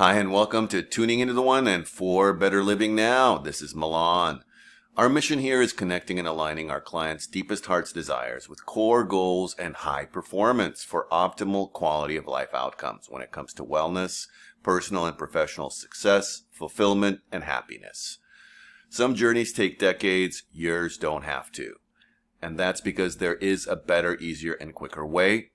Hi, and welcome to Tuning Into the One and For Better Living Now. This is Milan. Our mission here is connecting and aligning our clients' deepest heart's desires with core goals and high performance for optimal quality of life outcomes when it comes to wellness, personal and professional success, fulfillment, and happiness. Some journeys take decades, yours don't have to. And that's because there is a better, easier, and quicker way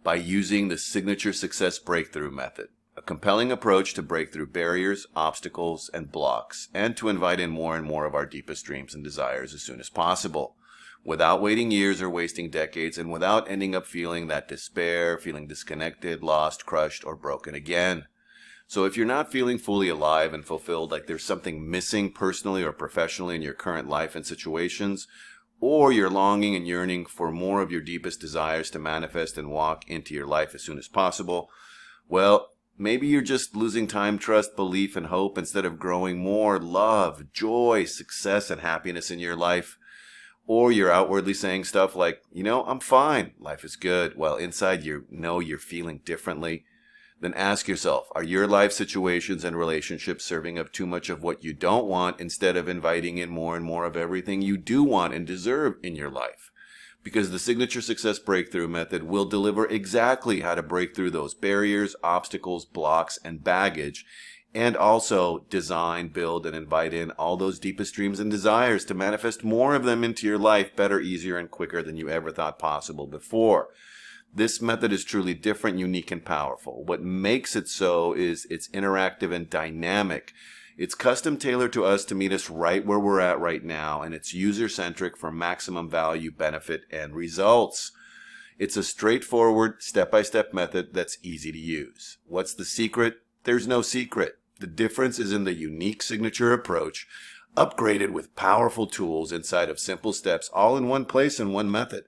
by using the signature success breakthrough method. A compelling approach to break through barriers, obstacles, and blocks, and to invite in more and more of our deepest dreams and desires as soon as possible, without waiting years or wasting decades, and without ending up feeling that despair, feeling disconnected, lost, crushed, or broken again. So if you're not feeling fully alive and fulfilled, like there's something missing personally or professionally in your current life and situations, or you're longing and yearning for more of your deepest desires to manifest and walk into your life as soon as possible, well, maybe you're just losing time, trust, belief, and hope instead of growing more love, joy, success, and happiness in your life. Or you're outwardly saying stuff like, I'm fine, life is good, while inside you're feeling differently. Then ask yourself, are your life situations and relationships serving up too much of what you don't want instead of inviting in more and more of everything you do want and deserve in your life? Because the signature success breakthrough method will deliver exactly how to break through those barriers, obstacles, blocks, and baggage, and also design, build, and invite in all those deepest dreams and desires to manifest more of them into your life better, easier, and quicker than you ever thought possible before. This method is truly different, unique, and powerful. What makes it so is it's interactive and dynamic. It's custom tailored to us to meet us right where we're at right now, and it's user-centric for maximum value, benefit, and results. It's a straightforward, step-by-step method that's easy to use. What's the secret? There's no secret. The difference is in the unique signature approach, upgraded with powerful tools inside of simple steps, all in one place and one method.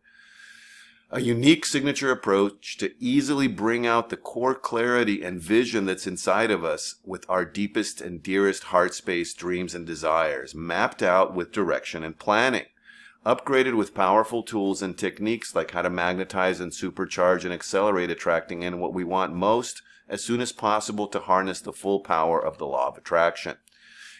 A unique signature approach to easily bring out the core clarity and vision that's inside of us with our deepest and dearest heart space dreams and desires, mapped out with direction and planning. Upgraded with powerful tools and techniques like how to magnetize and supercharge and accelerate attracting in what we want most as soon as possible to harness the full power of the law of attraction.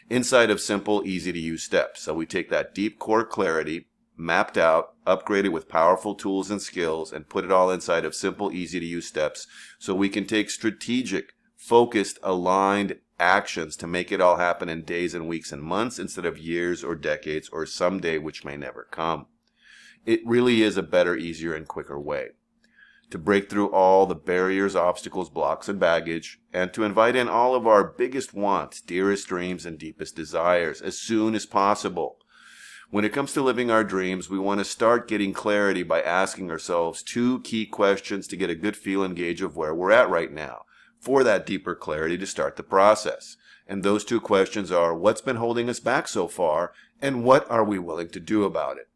Inside of simple, easy-to-use steps. So we take that deep core clarity, mapped out, upgraded with powerful tools and skills, and put it all inside of simple, easy-to-use steps so we can take strategic, focused, aligned actions to make it all happen in days and weeks and months instead of years or decades or someday which may never come. It really is a better, easier, and quicker way to break through all the barriers, obstacles, blocks, and baggage, and to invite in all of our biggest wants, dearest dreams, and deepest desires as soon as possible. When it comes to living our dreams, we want to start getting clarity by asking ourselves two key questions to get a good feel and gauge of where we're at right now, for that deeper clarity to start the process. And those two questions are, what's been holding us back so far, and what are we willing to do about it?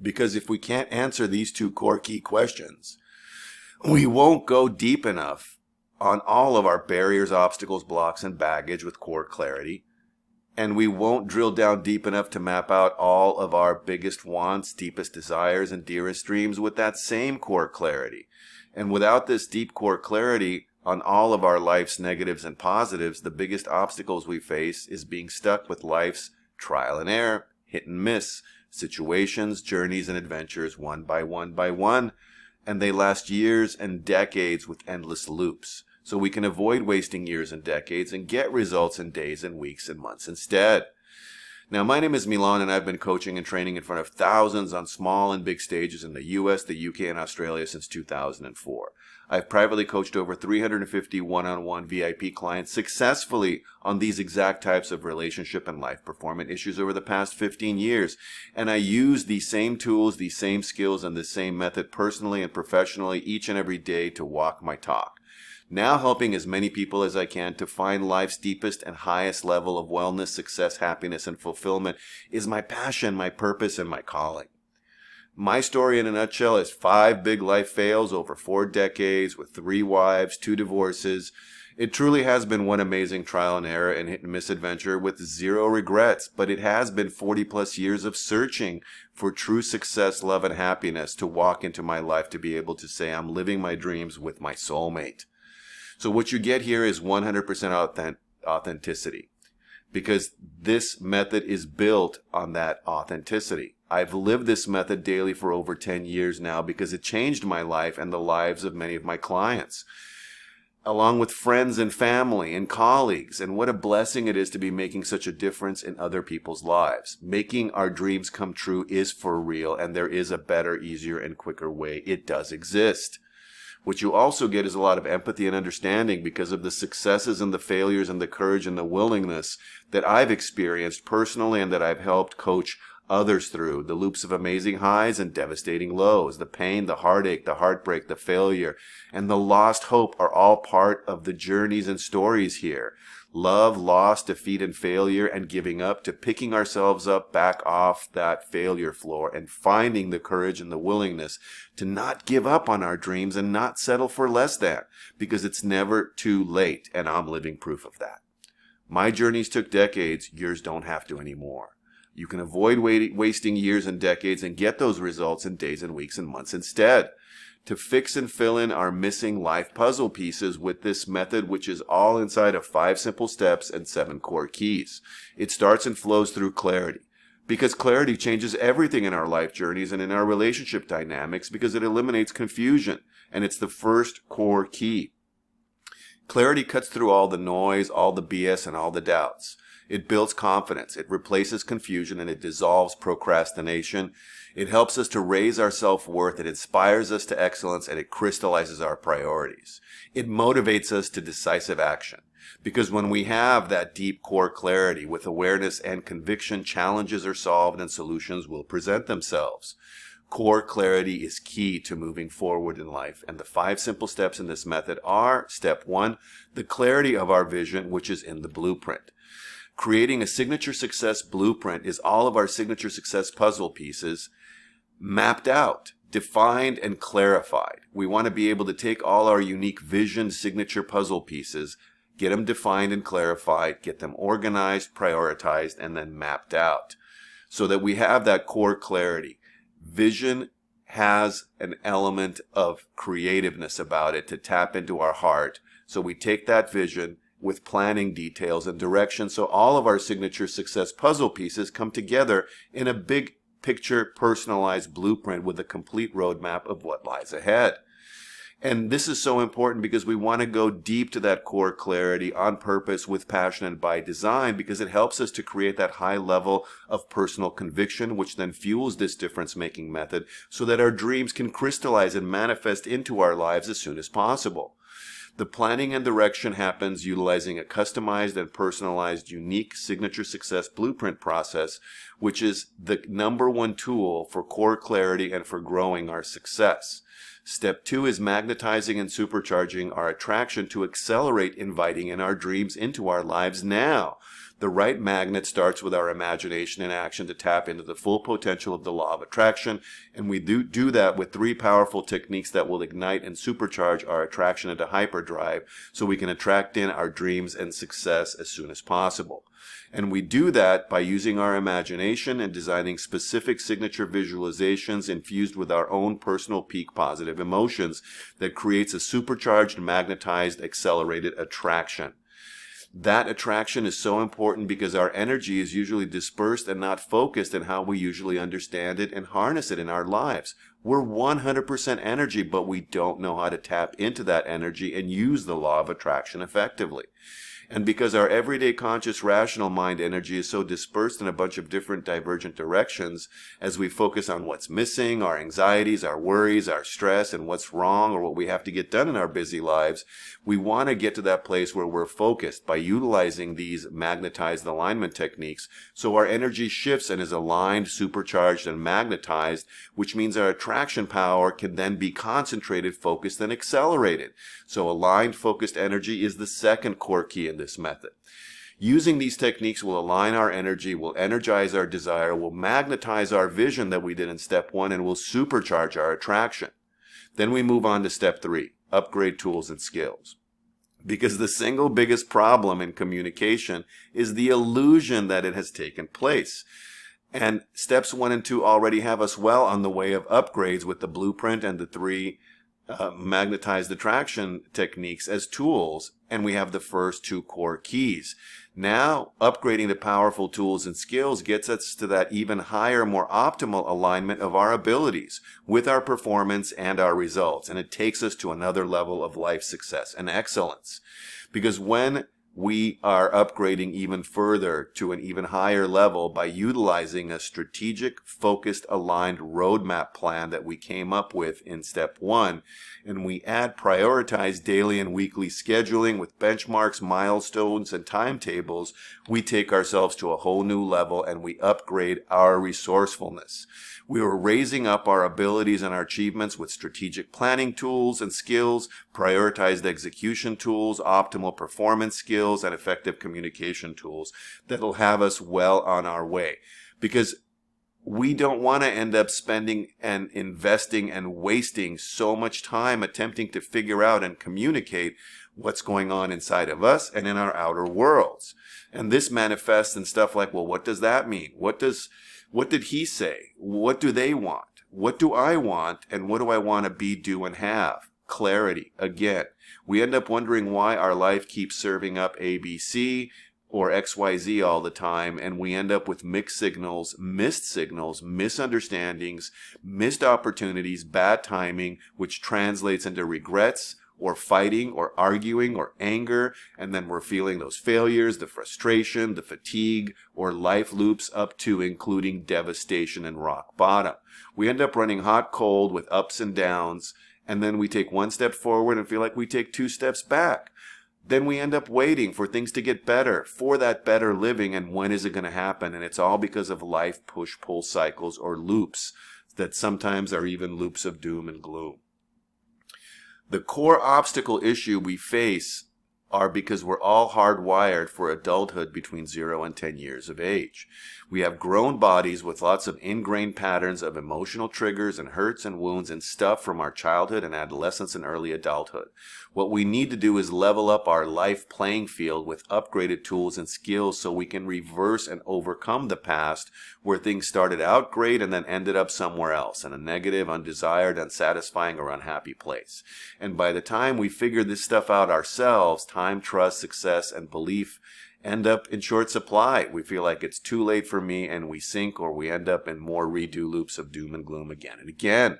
Because if we can't answer these two core key questions, we won't go deep enough on all of our barriers, obstacles, blocks, and baggage with core clarity. And we won't drill down deep enough to map out all of our biggest wants, deepest desires, and dearest dreams with that same core clarity. And without this deep core clarity on all of our life's negatives and positives, the biggest obstacles we face is being stuck with life's trial and error, hit and miss, situations, journeys, and adventures one by one by one. And they last years and decades with endless loops. So we can avoid wasting years and decades and get results in days and weeks and months instead. Now, my name is Milan, and I've been coaching and training in front of thousands on small and big stages in the US, the UK, and Australia since 2004. I've privately coached over 350 one-on-one VIP clients successfully on these exact types of relationship and life performance issues over the past 15 years. And I use these same tools, these same skills, and the same method personally and professionally each and every day to walk my talk. Now helping as many people as I can to find life's deepest and highest level of wellness, success, happiness, and fulfillment is my passion, my purpose, and my calling. My story in a nutshell is 5 big life fails over 4 decades with 3 wives, 2 divorces. It truly has been one amazing trial and error and hit and miss adventure with 0 regrets, but it has been 40 plus years of searching for true success, love, and happiness to walk into my life to be able to say I'm living my dreams with my soulmate. So what you get here is 100% authenticity, because this method is built on that authenticity. I've lived this method daily for over 10 years now because it changed my life and the lives of many of my clients, along with friends and family and colleagues. And what a blessing it is to be making such a difference in other people's lives. Making our dreams come true is for real, and there is a better, easier, and quicker way. It does exist. What you also get is a lot of empathy and understanding because of the successes and the failures and the courage and the willingness that I've experienced personally and that I've helped coach others through. The loops of amazing highs and devastating lows, the pain, the heartache, the heartbreak, the failure, and the lost hope are all part of the journeys and stories here. Love, loss, defeat, and failure, and giving up, to picking ourselves up back off that failure floor and finding the courage and the willingness to not give up on our dreams and not settle for less than, because it's never too late, and I'm living proof of that. My journeys took decades. Yours don't have to anymore. You can avoid wasting years and decades and get those results in days and weeks and months instead. To fix and fill in our missing life puzzle pieces with this method, which is all inside of 5 simple steps and 7 core keys. It starts and flows through clarity, because clarity changes everything in our life journeys and in our relationship dynamics, because it eliminates confusion, and it's the first core key. Clarity cuts through all the noise, all the BS, and all the doubts. It builds confidence, it replaces confusion, and it dissolves procrastination. It helps us to raise our self-worth, it inspires us to excellence, and it crystallizes our priorities. It motivates us to decisive action, because when we have that deep core clarity with awareness and conviction, challenges are solved and solutions will present themselves. Core clarity is key to moving forward in life, and the 5 simple steps in this method are: step 1, the clarity of our vision, which is in the blueprint. Creating a signature success blueprint is all of our signature success puzzle pieces mapped out, defined, and clarified. We want to be able to take all our unique vision signature puzzle pieces, get them defined and clarified, get them organized, prioritized, and then mapped out so that we have that core clarity. Vision has an element of creativeness about it to tap into our heart. So we take that vision with planning details and direction, so all of our signature success puzzle pieces come together in a big picture, personalized blueprint with a complete roadmap of what lies ahead. And this is so important because we want to go deep to that core clarity on purpose, with passion, and by design, because it helps us to create that high level of personal conviction, which then fuels this difference-making method so that our dreams can crystallize and manifest into our lives as soon as possible. The planning and direction happens utilizing a customized and personalized unique signature success blueprint process, which is the #1 tool for core clarity and for growing our success. Step 2 is magnetizing and supercharging our attraction to accelerate inviting in our dreams into our lives now. The right magnet starts with our imagination and action to tap into the full potential of the law of attraction, and we do that with 3 powerful techniques that will ignite and supercharge our attraction into hyperdrive so we can attract in our dreams and success as soon as possible. And we do that by using our imagination and designing specific signature visualizations infused with our own personal peak positive emotions that creates a supercharged, magnetized, accelerated attraction. That attraction is so important because our energy is usually dispersed and not focused in how we usually understand it and harness it in our lives. We're 100% energy, but we don't know how to tap into that energy and use the law of attraction effectively. And because our everyday conscious rational mind energy is so dispersed in a bunch of different divergent directions, as we focus on what's missing, our anxieties, our worries, our stress, and what's wrong or what we have to get done in our busy lives, we want to get to that place where we're focused by utilizing these magnetized alignment techniques so our energy shifts and is aligned, supercharged, and magnetized, which means our attraction power can then be concentrated, focused, and accelerated. So aligned, focused energy is the second core key in this method. Using these techniques will align our energy, will energize our desire, will magnetize our vision that we did in step 1, and will supercharge our attraction. Then we move on to step 3, upgrade tools and skills. Because the single biggest problem in communication is the illusion that it has taken place. And steps 1 and 2 already have us well on the way of upgrades with the blueprint and the 3 magnetized attraction techniques as tools, and we have the first two core keys. Now, upgrading the powerful tools and skills gets us to that even higher, more optimal alignment of our abilities with our performance and our results. And it takes us to another level of life success and excellence. Because when we are upgrading even further to an even higher level by utilizing a strategic, focused, aligned roadmap plan that we came up with in step 1, and we add prioritized daily and weekly scheduling with benchmarks, milestones, and timetables, we take ourselves to a whole new level and we upgrade our resourcefulness. We are raising up our abilities and our achievements with strategic planning tools and skills, prioritized execution tools, optimal performance skills, and effective communication tools that'll have us well on our way. Because we don't want to end up spending and investing and wasting so much time attempting to figure out and communicate what's going on inside of us and in our outer worlds. And this manifests in stuff like, well, what does that mean? What did he say? What do they want? What do I want? And what do I want to be, do, and have? Clarity. Again, we end up wondering why our life keeps serving up ABC or XYZ all the time, and we end up with mixed signals, misunderstandings, missed opportunities, bad timing, which translates into regrets, or fighting, or arguing, or anger, and then we're feeling those failures, the frustration, the fatigue, or life loops up to including devastation and rock bottom. We end up running hot, cold with ups and downs, and then we take one step forward and feel like we take 2 steps back. Then we end up waiting for things to get better, for that better living, and when is it going to happen? And it's all because of life push-pull cycles or loops that sometimes are even loops of doom and gloom. The core obstacle issue we face are because we're all hardwired for adulthood between 0 and 10 years of age. We have grown bodies with lots of ingrained patterns of emotional triggers and hurts and wounds and stuff from our childhood and adolescence and early adulthood. What we need to do is level up our life playing field with upgraded tools and skills so we can reverse and overcome the past where things started out great and then ended up somewhere else in a negative, undesired, unsatisfying, or unhappy place. And by the time we figure this stuff out ourselves, time, trust, success, and belief end up in short supply. We feel like it's too late for me and we sink, or we end up in more redo loops of doom and gloom again and again.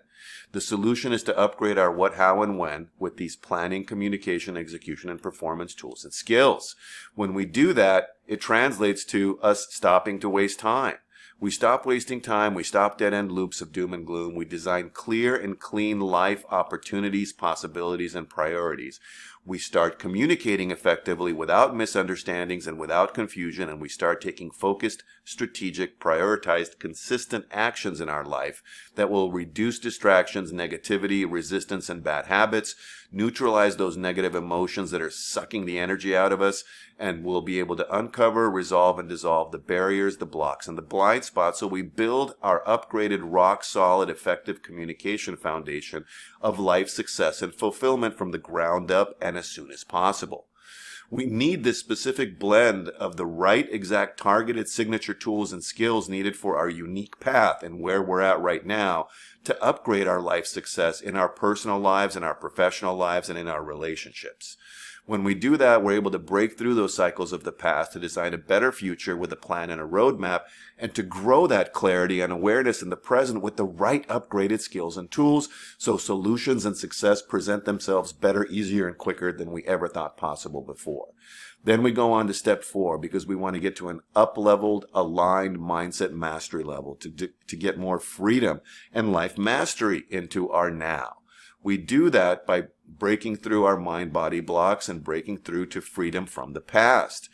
The solution is to upgrade our what, how, and when with these planning, communication, execution, and performance tools and skills. When we do that, it translates to us stopping to waste time. We stop wasting time. We stop dead-end loops of doom and gloom. We design clear and clean life opportunities, possibilities, and priorities. We start communicating effectively without misunderstandings and without confusion, and we start taking focused, strategic, prioritized, consistent actions in our life that will reduce distractions, negativity, resistance, and bad habits, neutralize those negative emotions that are sucking the energy out of us, and we'll be able to uncover, resolve, and dissolve the barriers, the blocks, and the blind spots so we build our upgraded, rock-solid, effective communication foundation of life success and fulfillment from the ground up and as soon as possible. We need this specific blend of the right exact targeted signature tools and skills needed for our unique path and where we're at right now to upgrade our life success in our personal lives, in our professional lives, and in our relationships. When we do that, we're able to break through those cycles of the past to design a better future with a plan and a roadmap, and to grow that clarity and awareness in the present with the right upgraded skills and tools so solutions and success present themselves better, easier, and quicker than we ever thought possible before. Then we go on to step 4 because we want to get to an up-leveled, aligned mindset mastery level to get more freedom and life mastery into our now. We do that by breaking through our mind-body blocks and breaking through to freedom from the past.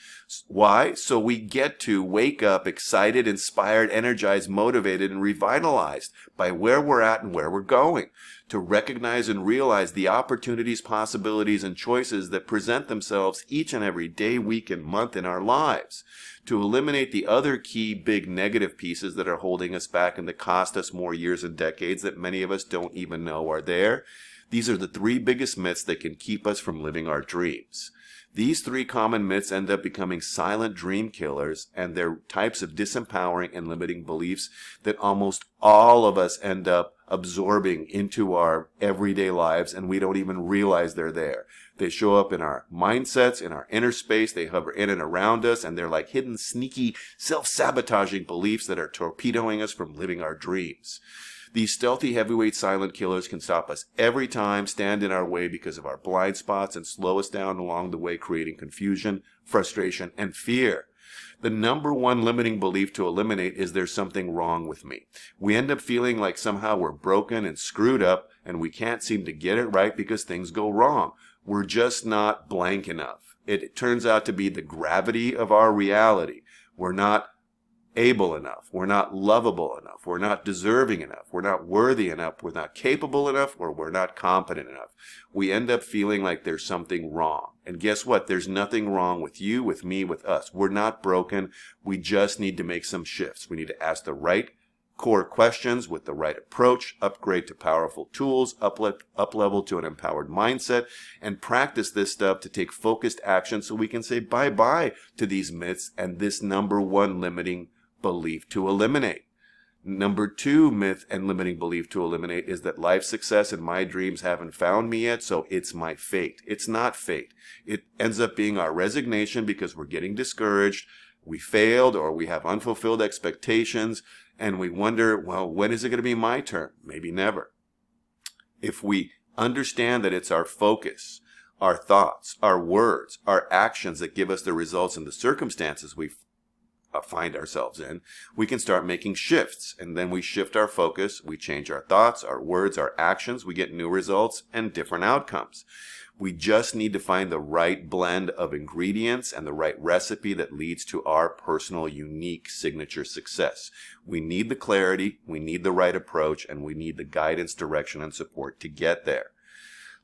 Why? So we get to wake up excited, inspired, energized, motivated, and revitalized by where we're at and where we're going. To recognize and realize the opportunities, possibilities, and choices that present themselves each and every day, week, and month in our lives. To eliminate the other key big negative pieces that are holding us back and that cost us more years and decades that many of us don't even know are there. These are the 3 biggest myths that can keep us from living our dreams. These 3 common myths end up becoming silent dream killers, and they're types of disempowering and limiting beliefs that almost all of us end up absorbing into our everyday lives, and we don't even realize they're there. They show up in our mindsets, in our inner space. They hover in and around us, and they're like hidden, sneaky, self-sabotaging beliefs that are torpedoing us from living our dreams. These stealthy, heavyweight, silent killers can stop us every time, stand in our way because of our blind spots, and slow us down along the way, creating confusion, frustration, and fear. The number one limiting belief to eliminate is there's something wrong with me. We end up feeling like somehow we're broken and screwed up, and we can't seem to get it right because things go wrong. We're just not blank enough. It turns out to be the gravity of our reality. We're not able enough. We're not lovable enough. We're not deserving enough. We're not worthy enough. We're not capable enough, or we're not competent enough. We end up feeling like there's something wrong. And guess what? There's nothing wrong with you, with me, with us. We're not broken. We just need to make some shifts. We need to ask the right core questions with the right approach, upgrade to powerful tools, up-level to an empowered mindset, and practice this stuff to take focused action so we can say bye-bye to these myths and this number one limiting belief to eliminate. Number two myth and limiting belief to eliminate is that life success and my dreams haven't found me yet, so it's my fate. It's not fate. It ends up being our resignation because we're getting discouraged, we failed, or we have unfulfilled expectations, and we wonder, well, when is it going to be my turn? Maybe never. If we understand that it's our focus, our thoughts, our words, our actions that give us the results and the circumstances we find ourselves in, we can start making shifts. And then we shift our focus, we change our thoughts, our words, our actions, we get new results and different outcomes. We just need to find the right blend of ingredients and the right recipe that leads to our personal, unique signature success. We need the clarity, we need the right approach, and we need the guidance, direction, and support to get there.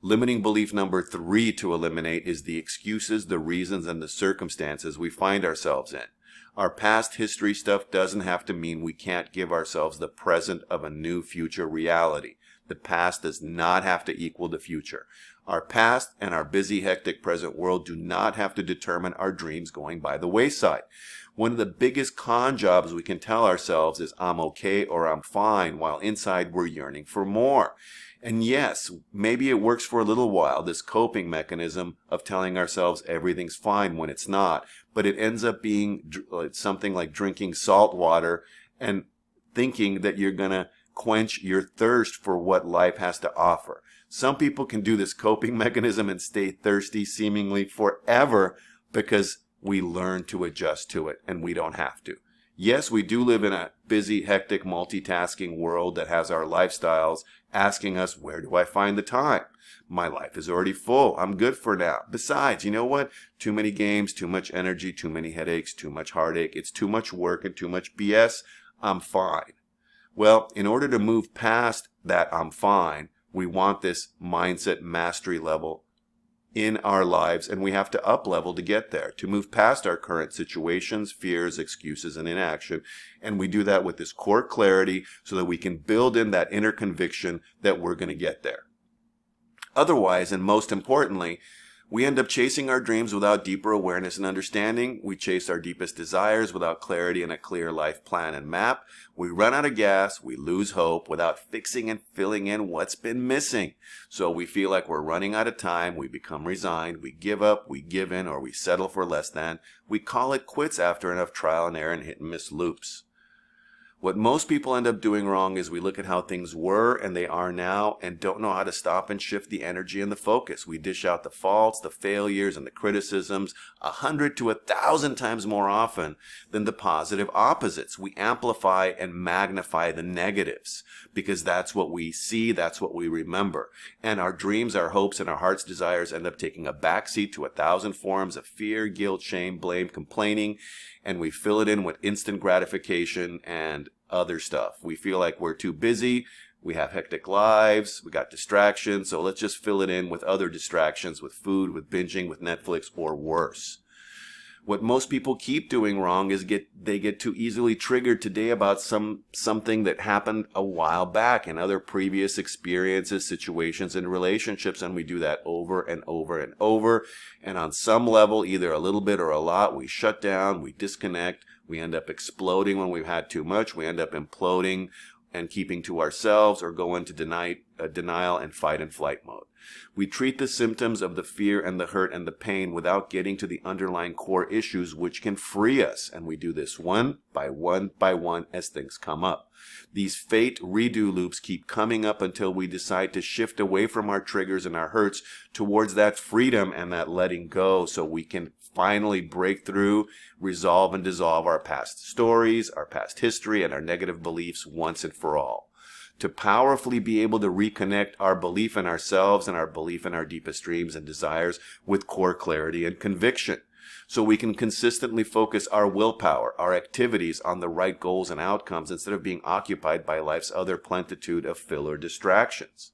Limiting belief number 3 to eliminate is the excuses, the reasons, and the circumstances we find ourselves in. Our past history stuff doesn't have to mean we can't give ourselves the present of a new future reality. The past does not have to equal the future. Our past and our busy, hectic present world do not have to determine our dreams going by the wayside. One of the biggest con jobs we can tell ourselves is I'm okay or I'm fine, while inside we're yearning for more. And yes, maybe it works for a little while, this coping mechanism of telling ourselves everything's fine when it's not, but it ends up being something like drinking salt water and thinking that you're going to quench your thirst for what life has to offer. Some people can do this coping mechanism and stay thirsty seemingly forever because we learn to adjust to it, and we don't have to. Yes, we do live in a busy, hectic, multitasking world that has our lifestyles asking us, where do I find the time? My life is already full. I'm good for now. Besides, you know what? Too many games, too much energy, too many headaches, too much heartache. It's too much work and too much BS. I'm fine. Well, in order to move past that I'm fine, we want this mindset mastery level in our lives, and we have to up level to get there, to move past our current situations, fears, excuses, and inaction. And we do that with this core clarity so that we can build in that inner conviction that we're going to get there. Otherwise, and most importantly, we end up chasing our dreams without deeper awareness and understanding. We chase our deepest desires without clarity and a clear life plan and map. We run out of gas. We lose hope without fixing and filling in what's been missing. So we feel like we're running out of time. We become resigned. We give up. We give in, or we settle for less than. We call it quits after enough trial and error and hit and miss loops. What most people end up doing wrong is we look at how things were and they are now and don't know how to stop and shift the energy and the focus. We dish out the faults, the failures, and the criticisms 100 to 1,000 times more often than the positive opposites. We amplify and magnify the negatives because that's what we see, that's what we remember. And our dreams, our hopes, and our heart's desires end up taking a backseat to 1,000 forms of fear, guilt, shame, blame, complaining, and we fill it in with instant gratification and other stuff. We feel like we're too busy, we have hectic lives, we got distractions, so let's just fill it in with other distractions, with food, with binging, with Netflix, or worse. What most people keep doing wrong is they get too easily triggered today about something that happened a while back in other previous experiences, situations, and relationships, and we do that over and over and over. And on some level, either a little bit or a lot, we shut down, we disconnect, we end up exploding when we've had too much, we end up imploding and keeping to ourselves or go into denial and fight and flight mode. We treat the symptoms of the fear and the hurt and the pain without getting to the underlying core issues which can free us. And we do this one by one as things come up. These fate redo loops keep coming up until we decide to shift away from our triggers and our hurts towards that freedom and that letting go, so we can finally break through, resolve, and dissolve our past stories, our past history, and our negative beliefs once and for all. To powerfully be able to reconnect our belief in ourselves and our belief in our deepest dreams and desires with core clarity and conviction, so we can consistently focus our willpower, our activities on the right goals and outcomes instead of being occupied by life's other plentitude of filler distractions.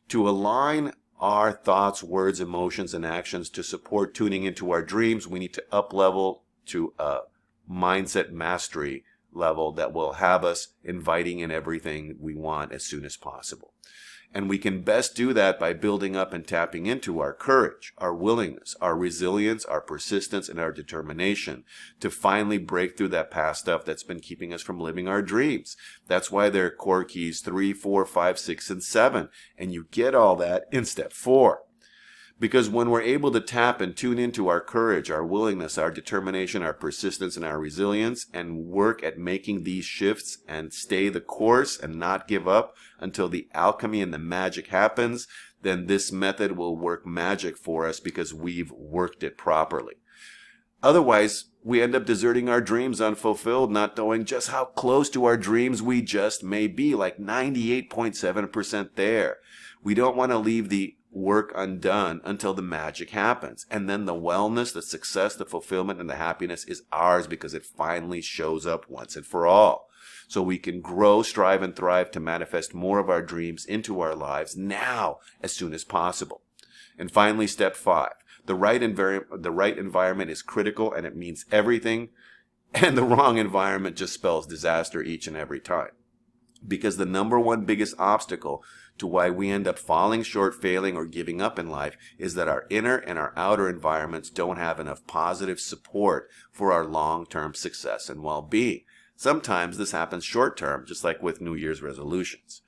To align our thoughts, words, emotions, and actions to support tuning into our dreams, we need to up-level to a mindset mastery level that will have us inviting in everything we want as soon as possible. And we can best do that by building up and tapping into our courage, our willingness, our resilience, our persistence, and our determination to finally break through that past stuff that's been keeping us from living our dreams. That's why there are core keys 3, 4, 5, 6, and 7. And you get all that in step 4. Because when we're able to tap and tune into our courage, our willingness, our determination, our persistence, and our resilience, and work at making these shifts and stay the course and not give up until the alchemy and the magic happens, then this method will work magic for us because we've worked it properly. Otherwise, we end up deserting our dreams unfulfilled, not knowing just how close to our dreams we just may be, like 98.7% there. We don't want to leave the work undone until the magic happens. And then the wellness, the success, the fulfillment, and the happiness is ours because it finally shows up once and for all. So we can grow, strive, and thrive to manifest more of our dreams into our lives now as soon as possible. And finally, step 5. The right environment is critical, and it means everything. And the wrong environment just spells disaster each and every time. Because the number one biggest obstacle to why we end up falling short, failing, or giving up in life is that our inner and our outer environments don't have enough positive support for our long-term success and well-being. Sometimes this happens short-term, just like with New Year's resolutions.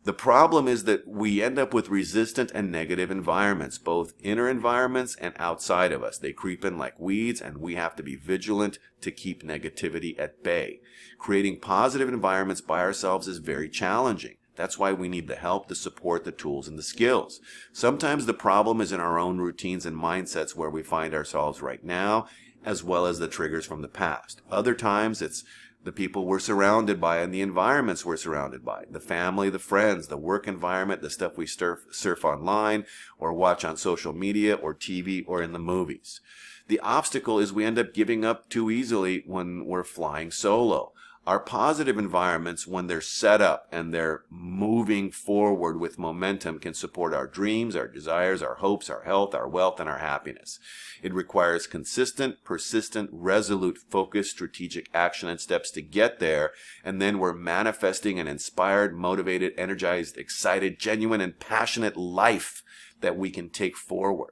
The problem is that we end up with resistant and negative environments, both inner environments and outside of us. They creep in like weeds, and we have to be vigilant to keep negativity at bay. Creating positive environments by ourselves is very challenging. That's why we need the help, the support, the tools, and the skills. Sometimes the problem is in our own routines and mindsets where we find ourselves right now, as well as the triggers from the past. Other times it's the people we're surrounded by and the environments we're surrounded by. The family, the friends, the work environment, the stuff we surf online or watch on social media or TV or in the movies. The obstacle is we end up giving up too easily when we're flying solo. Our positive environments, when they're set up and they're moving forward with momentum, can support our dreams, our desires, our hopes, our health, our wealth, and our happiness. It requires consistent, persistent, resolute, focused, strategic action and steps to get there, and then we're manifesting an inspired, motivated, energized, excited, genuine, and passionate life that we can take forward.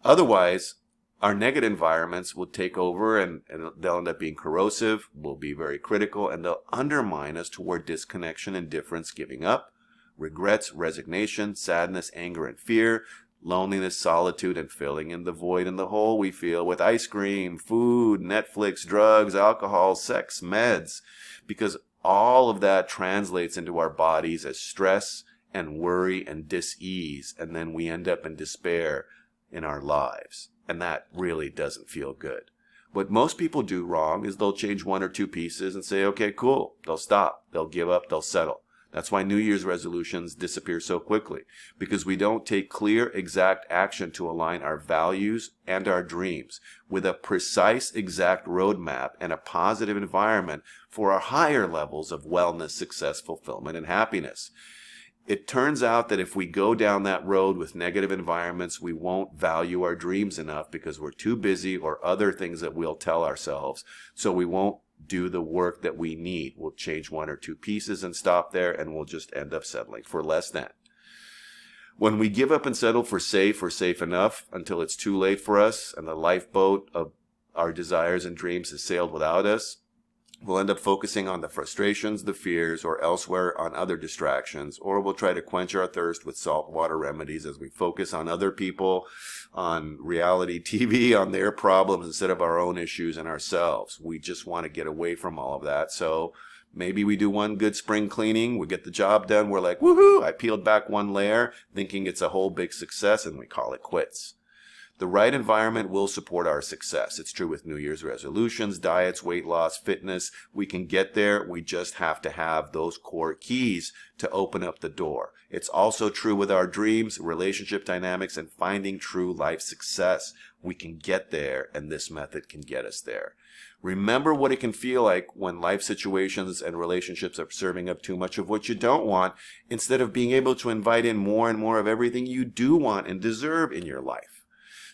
Otherwise, our negative environments will take over and they'll end up being corrosive, will be very critical, and they'll undermine us toward disconnection, indifference, giving up, regrets, resignation, sadness, anger, and fear, loneliness, solitude, and filling in the void and the hole we feel with ice cream, food, Netflix, drugs, alcohol, sex, meds, because all of that translates into our bodies as stress and worry and dis-ease, and then we end up in despair in our lives. And that really doesn't feel good. What most people do wrong is they'll change 1 or 2 pieces and say, okay, cool. They'll stop. They'll give up. They'll settle. That's why New Year's resolutions disappear so quickly, because we don't take clear, exact action to align our values and our dreams with a precise, exact roadmap and a positive environment for our higher levels of wellness, success, fulfillment, and happiness. It turns out that if we go down that road with negative environments, we won't value our dreams enough because we're too busy or other things that we'll tell ourselves. So we won't do the work that we need. We'll change 1 or 2 pieces and stop there, and we'll just end up settling for less than. When we give up and settle for safe or safe enough until it's too late for us and the lifeboat of our desires and dreams has sailed without us, We'll end up focusing on the frustrations, the fears, or elsewhere on other distractions, or we'll try to quench our thirst with saltwater remedies as we focus on other people, on reality TV, on their problems instead of our own issues and ourselves. We just want to get away from all of that. So maybe we do one good spring cleaning, we get the job done, we're like, woohoo, I peeled back one layer, thinking it's a whole big success, and we call it quits. The right environment will support our success. It's true with New Year's resolutions, diets, weight loss, fitness. We can get there. We just have to have those core keys to open up the door. It's also true with our dreams, relationship dynamics, and finding true life success. We can get there, and this method can get us there. Remember what it can feel like when life situations and relationships are serving up too much of what you don't want, instead of being able to invite in more and more of everything you do want and deserve in your life.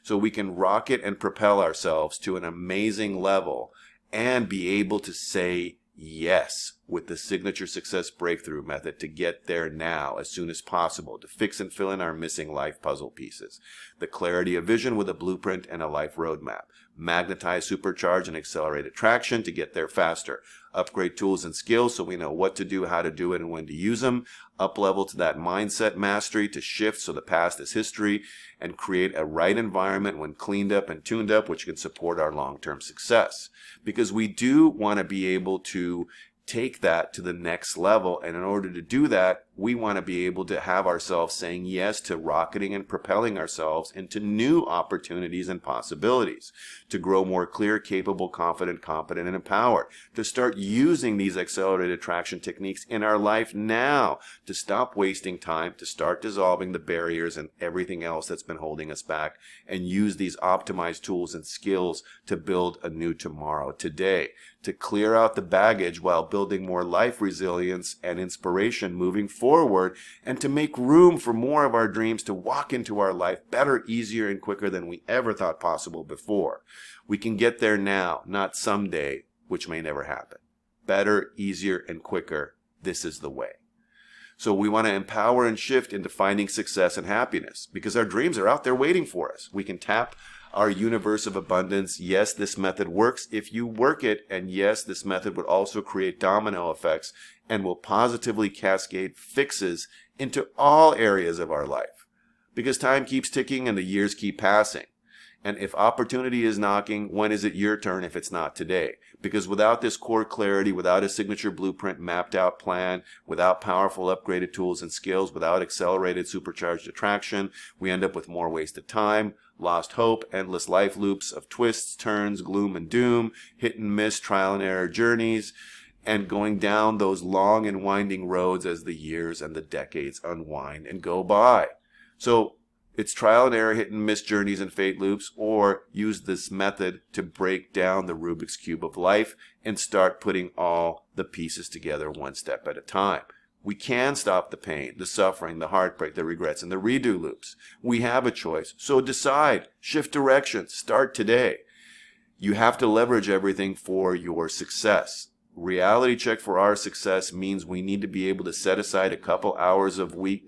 So we can rocket and propel ourselves to an amazing level and be able to say yes with the signature success breakthrough method to get there now as soon as possible, to fix and fill in our missing life puzzle pieces. The clarity of vision with a blueprint and a life roadmap. Magnetize, supercharge, and accelerate attraction to get there faster. Upgrade tools and skills so we know what to do, how to do it, and when to use them. Up level to that mindset mastery to shift so the past is history, and create a right environment when cleaned up and tuned up, which can support our long-term success. Because we do want to be able to take that to the next level, and in order to do that, we want to be able to have ourselves saying yes to rocketing and propelling ourselves into new opportunities and possibilities, to grow more clear, capable, confident, competent, and empowered, to start using these accelerated attraction techniques in our life now, to stop wasting time, to start dissolving the barriers and everything else that's been holding us back, and use these optimized tools and skills to build a new tomorrow today, to clear out the baggage while building more life resilience and inspiration moving forward, and to make room for more of our dreams to walk into our life better, easier, and quicker than we ever thought possible before. We can get there now, not someday, which may never happen. Better, easier, and quicker. This is the way. So we want to empower and shift into finding success and happiness because our dreams are out there waiting for us. We can tap our universe of abundance. Yes, this method works if you work it. And yes, this method would also create domino effects and will positively cascade fixes into all areas of our life. Because time keeps ticking and the years keep passing. And if opportunity is knocking, when is it your turn if it's not today? Because without this core clarity, without a signature blueprint mapped out plan, without powerful upgraded tools and skills, without accelerated supercharged attraction, we end up with more wasted time, lost hope, endless life loops of twists, turns, gloom and doom, hit and miss, trial and error journeys, and going down those long and winding roads as the years and the decades unwind and go by. So it's trial and error, hit and miss journeys and fate loops, or use this method to break down the Rubik's Cube of life and start putting all the pieces together one step at a time. We can stop the pain, the suffering, the heartbreak, the regrets, and the redo loops. We have a choice. So decide, shift direction, start today. You have to leverage everything for your success. Reality check for our success means we need to be able to set aside a couple hours a week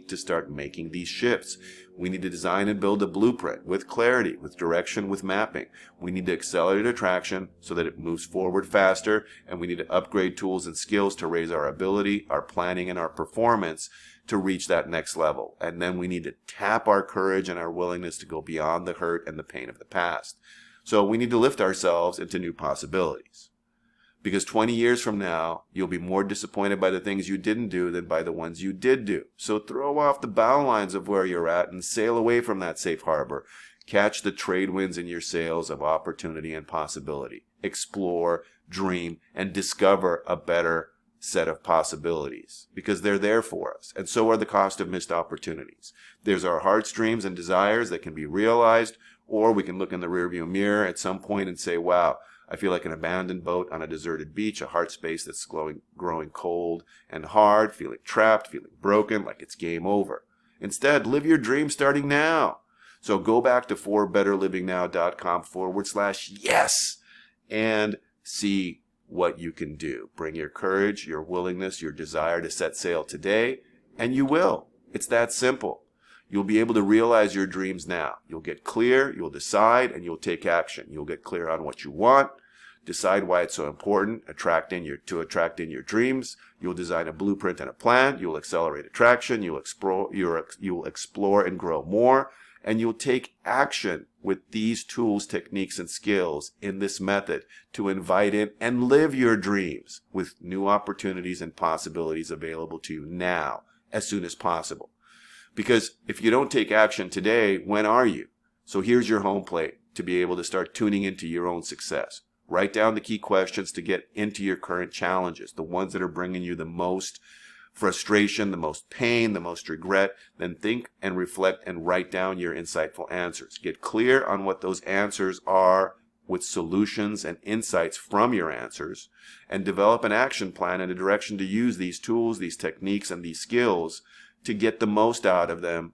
to start making these shifts. We need to design and build a blueprint with clarity, with direction, with mapping. We need to accelerate attraction so that it moves forward faster, and we need to upgrade tools and skills to raise our ability, our planning, and our performance to reach that next level. And then we need to tap our courage and our willingness to go beyond the hurt and the pain of the past. So we need to lift ourselves into new possibilities. Because 20 years from now, you'll be more disappointed by the things you didn't do than by the ones you did do. So throw off the bow lines of where you're at and sail away from that safe harbor. Catch the trade winds in your sails of opportunity and possibility. Explore, dream, and discover a better set of possibilities. Because they're there for us. And so are the cost of missed opportunities. There's our heartstrings and desires that can be realized, or we can look in the rearview mirror at some point and say, wow, I feel like an abandoned boat on a deserted beach, a heart space that's growing cold and hard, feeling trapped, feeling broken, like it's game over. Instead, live your dream starting now. So go back to forbetterlivingnow.com/yes and see what you can do. Bring your courage, your willingness, your desire to set sail today, and you will. It's that simple. You'll be able to realize your dreams now. You'll get clear, you'll decide, and you'll take action. You'll get clear on what you want, decide why it's so important, attract in your dreams. You'll design a blueprint and a plan. You'll accelerate attraction. You'll explore and grow more. And you'll take action with these tools, techniques, and skills in this method to invite in and live your dreams with new opportunities and possibilities available to you now, as soon as possible. Because if you don't take action today, when are you? So here's your home plate to be able to start tuning into your own success. Write down the key questions to get into your current challenges, the ones that are bringing you the most frustration, the most pain, the most regret. Then think and reflect and write down your insightful answers. Get clear on what those answers are with solutions and insights from your answers, and develop an action plan and a direction to use these tools, these techniques, and these skills to get the most out of them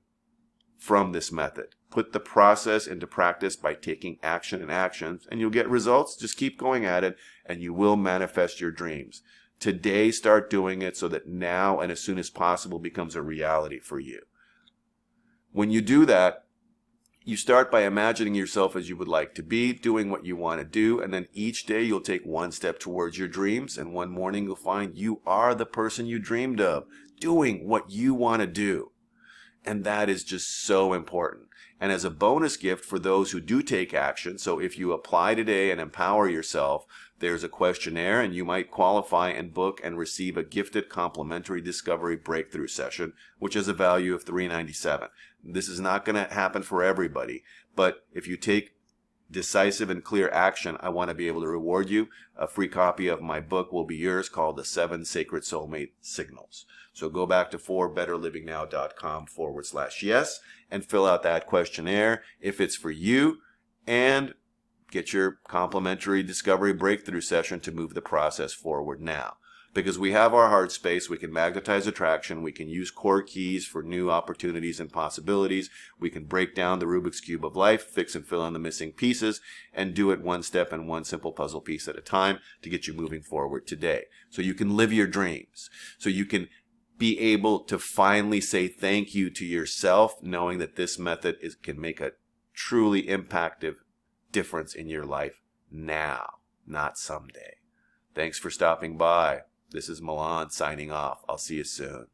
from this method. Put the process into practice by taking action and actions, and you'll get results. Just keep going at it, and you will manifest your dreams. Today, start doing it so that now and as soon as possible becomes a reality for you. When you do that, you start by imagining yourself as you would like to be, doing what you want to do, and then each day you'll take one step towards your dreams, and one morning you'll find you are the person you dreamed of, doing what you want to do. And that is just so important. And as a bonus gift for those who do take action, so if you apply today and empower yourself, there's a questionnaire, and you might qualify and book and receive a gifted complimentary discovery breakthrough session, which has a value of $397. This is not going to happen for everybody, but if you take decisive and clear action, I want to be able to reward you. A free copy of my book will be yours, called The 7 Sacred Soulmate Signals. So go back to forbetterlivingnow.com/yes and fill out that questionnaire if it's for you, and get your complimentary discovery breakthrough session to move the process forward now. Because we have our heart space, we can magnetize attraction, we can use core keys for new opportunities and possibilities, we can break down the Rubik's Cube of life, fix and fill in the missing pieces, and do it one step and one simple puzzle piece at a time to get you moving forward today. So you can live your dreams. So you can be able to finally say thank you to yourself, knowing that this method can make a truly impactful difference in your life now, not someday. Thanks for stopping by. This is Milan signing off. I'll see you soon.